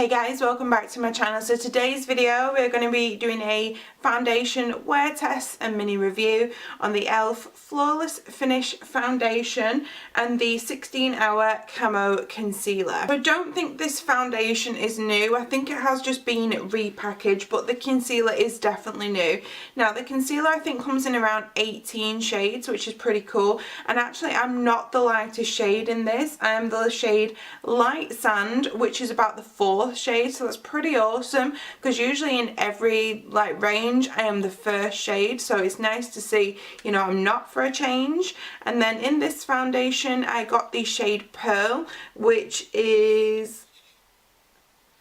Hey guys, welcome back to my channel. So today's video we're going to be doing a foundation wear test and mini review on the e.l.f. Flawless Finish Foundation and the 16-hour Camo Concealer. So I don't think this foundation is new. I think it has just been repackaged, but the concealer is definitely new. Now the concealer I think comes in around 18 shades, which is pretty cool. And actually I'm not the lightest shade in this. I am the shade Light Sand, which is about the 4th shade, so that's pretty awesome because usually in every range I am the 1st shade, so it's nice to see, you know, I'm not for a change. And then in this foundation I got the shade Pearl, which is,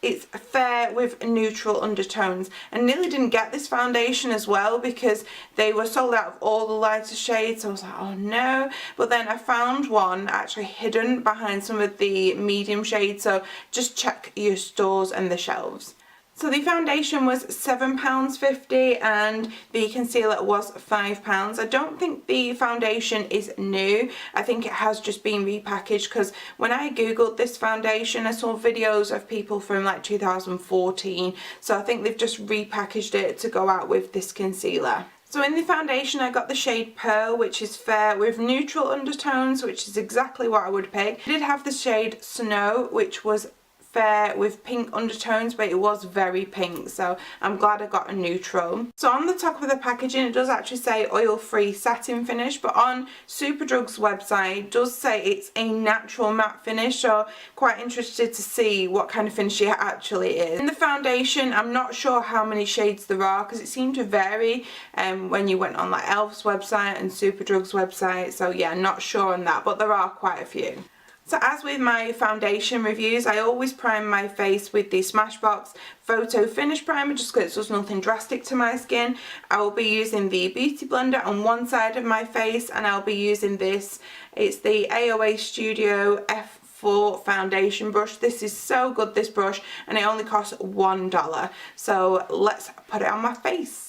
it's fair with neutral undertones. I nearly didn't get this foundation as well because they were sold out of all the lighter shades, so I was like, oh no. But then I found one actually hidden behind some of the medium shades, so just check your stores and the shelves. So the foundation was £7.50 and the concealer was £5. I don't think the foundation is new. I think it has just been repackaged because when I googled this foundation I saw videos of people from like 2014. So I think they've just repackaged it to go out with this concealer. So in the foundation I got the shade Pearl, which is fair with neutral undertones, which is exactly what I would pick. I did have the shade Snow, which was fair with pink undertones, but it was very pink, so I'm glad I got a neutral. So on the top of the packaging it does actually say oil-free satin finish, but on Superdrug's website it does say it's a natural matte finish, so quite interested to see what kind of finish it actually is. In the foundation I'm not sure how many shades there are because it seemed to vary when you went on like e.l.f.'s website and Superdrug's website, so yeah, not sure on that, but there are quite a few. So as with my foundation reviews, I always prime my face with the Smashbox Photo Finish Primer just because it does nothing drastic to my skin. I will be using the Beauty Blender on one side of my face and I'll be using this, it's the AOA Studio F4 foundation brush. This is so good, this brush, and it only costs $1. So let's put it on my face.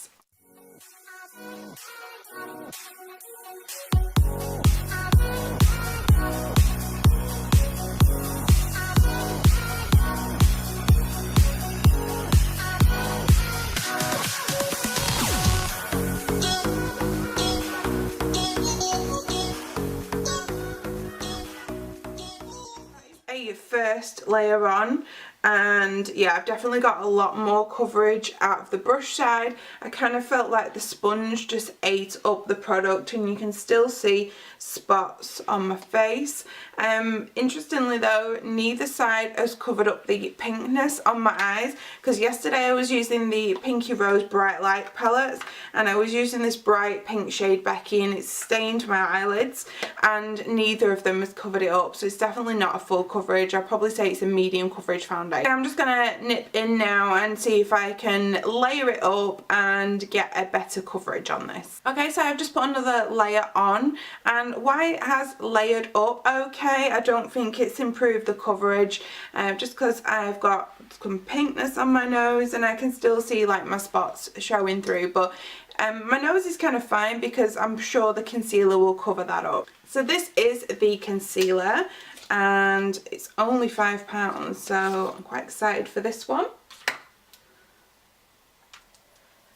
First layer on, and yeah, I've definitely got a lot more coverage out of the brush side. I kind of felt like the sponge just ate up the product and you can still see spots on my face. Interestingly though, neither side has covered up the pinkness on my eyes, because yesterday I was using the Pinky Rose Bright Light palettes and I was using this bright pink shade Becky and it stained my eyelids and neither of them has covered it up, so it's definitely not a full coverage. I'd probably say it's a medium coverage foundation. I'm just gonna nip in now and see if I can layer it up and get a better coverage on this. Okay, so I've just put another layer on, and why it has layered up, okay, I don't think it's improved the coverage, just because I've got some pinkness on my nose and I can still see like my spots showing through, but my nose is kind of fine because I'm sure the concealer will cover that up. So this is the concealer and it's only £5, so I'm quite excited for this one.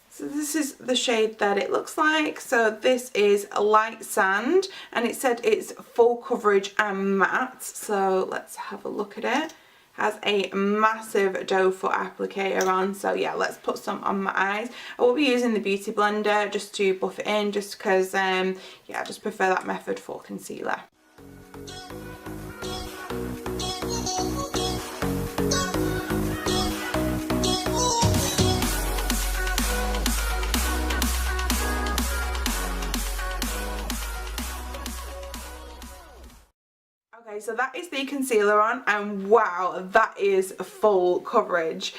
So this is the shade that it looks like. So this is a Light Sand and it said it's full coverage and matte, so let's have a look at it. Has a massive doe foot applicator on, so yeah, let's put some on my eyes. I will be using the Beauty Blender just to buff it in, just because yeah, I just prefer that method for concealer. Okay, so that is the concealer on, and wow, that is full coverage.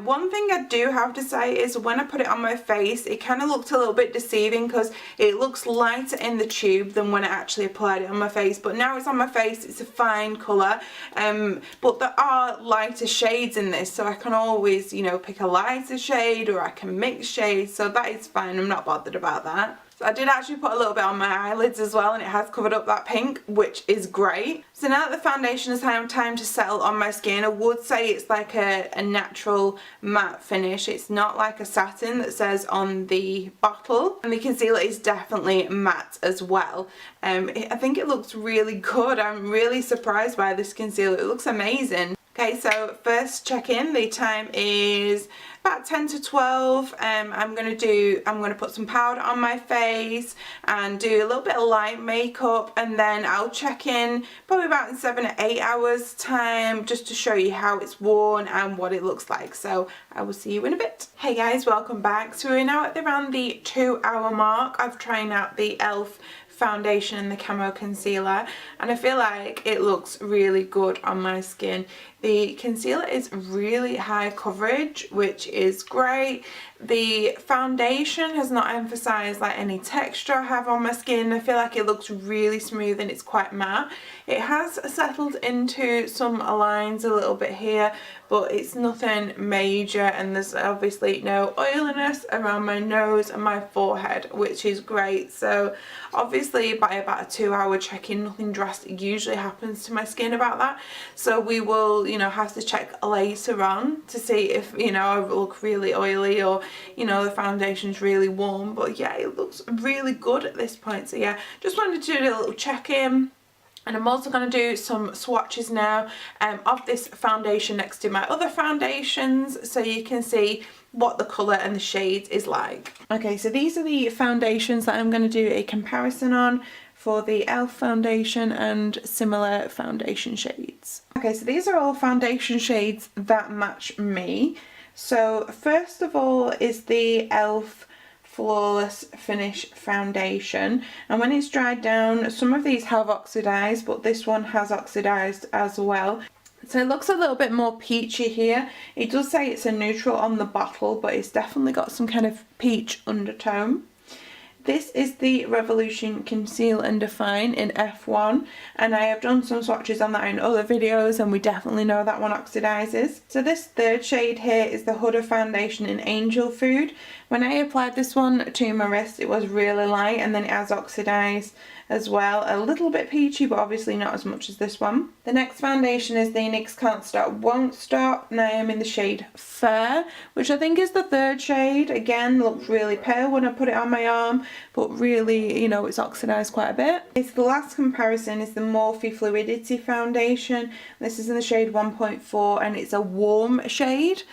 One thing I do have to say is when I put it on my face, it kind of looked a little bit deceiving because it looks lighter in the tube than when I actually applied it on my face, but now it's on my face, it's a fine colour, but there are lighter shades in this, so I can always, you know, pick a lighter shade or I can mix shades, so that is fine, I'm not bothered about that. So I did actually put a little bit on my eyelids as well, and it has covered up that pink, which is great. So now that the foundation has had time to settle on my skin, I would say it's like a natural matte finish. It's not like a satin that says on the bottle, and the concealer is definitely matte as well. I think it looks really good. I'm really surprised by this concealer. It looks amazing. Okay, so first check in, the time is about 10 to 12. I'm gonna put some powder on my face and do a little bit of light makeup, and then I'll check in probably about in 7 or 8 hours time just to show you how it's worn and what it looks like. So I will see you in a bit. Hey guys, welcome back. So we're now at around the 2-hour mark of trying out the ELF foundation and the camo concealer, and I feel like it looks really good on my skin. The concealer is really high coverage, which is great. The foundation has not emphasized like any texture I have on my skin. I feel like it looks really smooth and it's quite matte. It has settled into some lines a little bit here, but it's nothing major, and there's obviously no oiliness around my nose and my forehead, which is great. So obviously by about a 2-hour check-in, nothing drastic usually happens to my skin about that. So we will, you know, have to check later on to see if, you know, I look really oily or, you know, the foundation's really warm. But yeah, it looks really good at this point. So yeah, just wanted to do a little check-in. And I'm also going to do some swatches now of this foundation next to my other foundations, so you can see what the colour and the shades is like. Okay, so these are the foundations that I'm going to do a comparison on for the ELF foundation and similar foundation shades. Okay, so these are all foundation shades that match me. So first of all is the ELF Flawless Finish foundation, and when it's dried down, some of these have oxidized, but this one has oxidized as well. So it looks a little bit more peachy here. It does say it's a neutral on the bottle, but it's definitely got some kind of peach undertone. This is the Revolution Conceal and Define in F1, and I have done some swatches on that in other videos, and we definitely know that one oxidizes. So this third shade here is the Huda foundation in Angel Food. When I applied this one to my wrist, it was really light, and then it has oxidized as well. A little bit peachy, but obviously not as much as this one. The next foundation is the NYX Can't Stop Won't Stop, and I am in the shade Fair, which I think is the third shade. Again, looks really pale when I put it on my arm, but really, you know, it's oxidized quite a bit. It's the last comparison is the Morphe Fluidity foundation. This is in the shade 1.4, and it's a warm shade.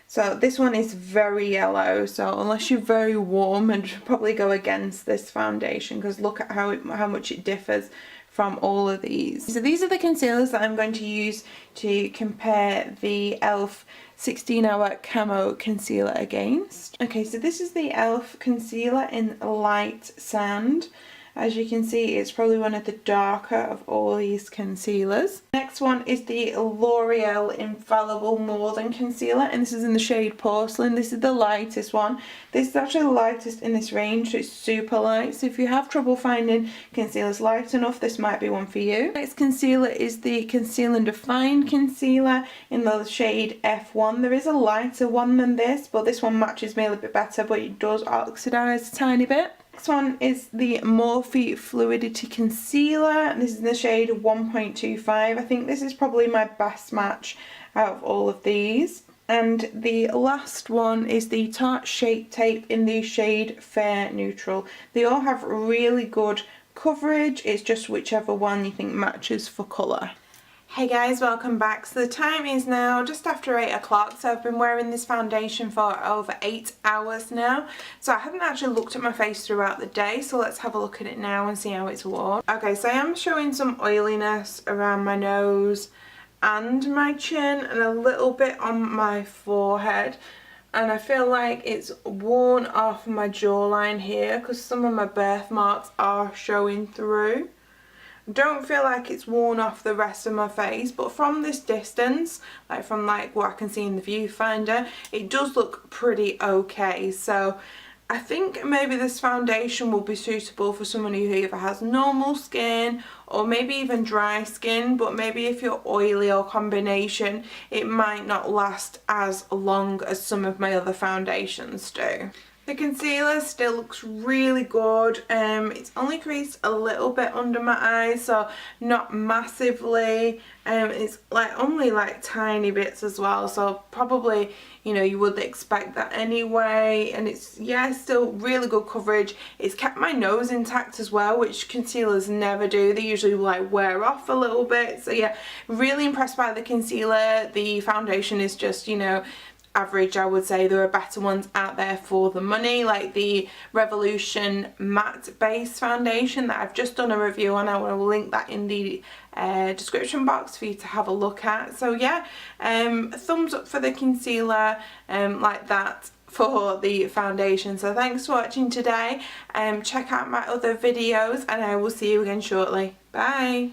So this one is very yellow, so unless you're very warm, I'd probably go against this foundation, because look at how much it differs from all of these. So these are the concealers that I'm going to use to compare the ELF 16-hour camo concealer against. Okay, so this is the ELF concealer in Light Sand. As you can see, it's probably one of the darker of all these concealers. Next one is the L'Oreal Infallible More Than Concealer, and this is in the shade Porcelain. This is the lightest one. This is actually the lightest in this range, so it's super light. So if you have trouble finding concealers light enough, this might be one for you. Next concealer is the Conceal and Define concealer in the shade F1. There is a lighter one than this, but this one matches me a little bit better, but it does oxidize a tiny bit. Next one is the Morphe Fluidity Concealer. This is in the shade 1.25. I think this is probably my best match out of all of these. And the last one is the Tarte Shape Tape in the shade Fair Neutral. They all have really good coverage. It's just whichever one you think matches for colour. Hey guys, welcome back. So the time is now just after 8 o'clock, so I've been wearing this foundation for over 8 hours now. So I haven't actually looked at my face throughout the day, so let's have a look at it now and see how it's worn. Okay, so I am showing some oiliness around my nose and my chin and a little bit on my forehead. And I feel like it's worn off my jawline here because some of my birthmarks are showing through. Don't feel like it's worn off the rest of my face, but from this distance, like from like what I can see in the viewfinder, it does look pretty okay. So I think maybe this foundation will be suitable for someone who either has normal skin or maybe even dry skin, but maybe if you're oily or combination, it might not last as long as some of my other foundations do. The concealer still looks really good. It's only creased a little bit under my eyes, so not massively. It's like only like tiny bits as well, so probably, you know, you would expect that anyway. And it's, yeah, still really good coverage. It's kept my nose intact as well, which concealers never do. They usually like wear off a little bit. So yeah, really impressed by the concealer. The foundation is just, you know, average, I would say. There are better ones out there for the money, like the Revolution matte base foundation that I've just done a review on. I will link that in the description box for you to have a look at. So yeah, thumbs up for the concealer, like that for the foundation. So thanks for watching today. Check out my other videos and I will see you again shortly. Bye.